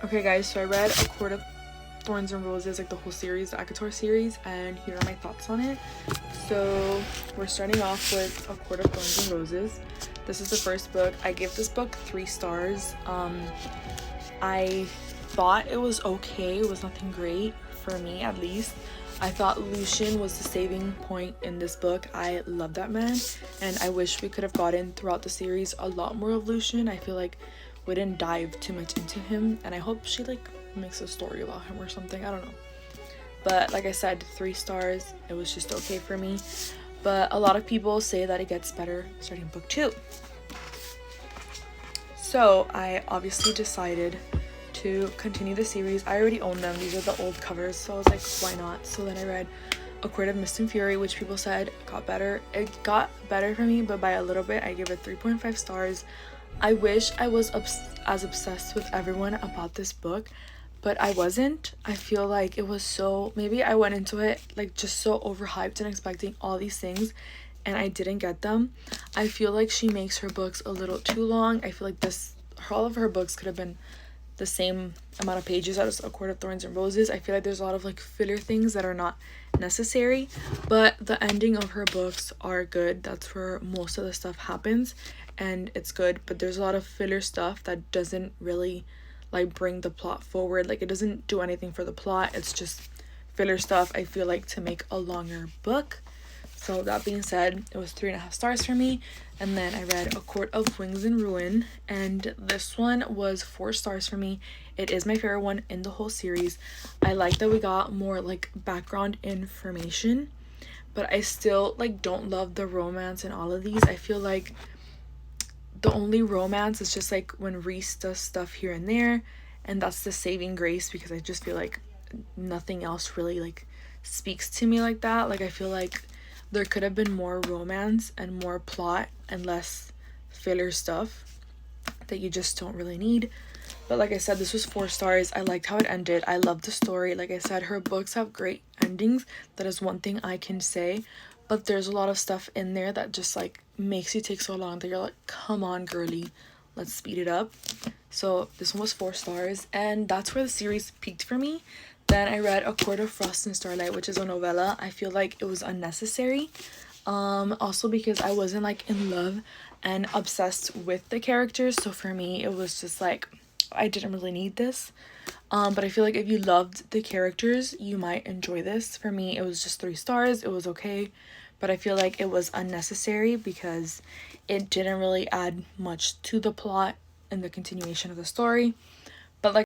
Okay guys, so I read A Court of Thorns and Roses, like the whole series, the ACOTAR series, and here are my thoughts on it. So we're starting off with A Court of Thorns and Roses. This is the first book. I gave this book 3 stars. I thought it was okay. It was nothing great for me, at least. I thought Lucian was the saving point in this book. I love that man, and I wish we could have gotten throughout the series a lot more of Lucian. I feel like we didn't dive too much into him, and I hope she like makes a story about him or something. I don't know, but like I said, 3 stars. It was just okay for me, but a lot of people say that it gets better starting book 2. So I obviously decided to continue the series. I already own them. These are the old covers, so I was like, why not? So then I read A Court of Mist and Fury, which people said got better. It got better for me, but by a little bit. I give it 3.5 stars. I wish I was as obsessed with everyone about this book, but I wasn't. I feel like it was so, maybe I went into it like just so overhyped and expecting all these things, and I didn't get them. I feel like she makes her books a little too long. I feel like all of her books could have been the same amount of pages as A Court of Thorns and Roses. I feel like there's a lot of like filler things that are not necessary, but the ending of her books are good. That's where most of the stuff happens, and it's good. But there's a lot of filler stuff that doesn't really like bring the plot forward. Like, it doesn't do anything for the plot. It's just filler stuff, I feel like, to make a longer book. So that being said, it was 3.5 stars for me. And then I read A Court of Wings and Ruin, and this one was 4 stars for me. It is my favorite one in the whole series. I like that we got more like background information, but I still like don't love the romance in all of these. I feel like the only romance is just like when Reese does stuff here and there, and that's the saving grace, because I just feel like nothing else really like speaks to me like that. Like, I feel like there could have been more romance and more plot and less filler stuff that you just don't really need. But like I said, this was 4 stars. I liked how it ended. I loved the story. Like I said, her books have great endings. That is one thing I can say. But there's a lot of stuff in there that just like makes you take so long that you're like, come on, girly, let's speed it up. So this one was 4 stars, and that's where the series peaked for me. Then I read A Court of Frost and Starlight, which is a novella. I feel like it was unnecessary. Also because I wasn't like in love and obsessed with the characters. So for me, it was just like, I didn't really need this. But I feel like if you loved the characters, you might enjoy this. For me, it was just 3 stars. It was okay. But I feel like it was unnecessary because it didn't really add much to the plot and the continuation of the story.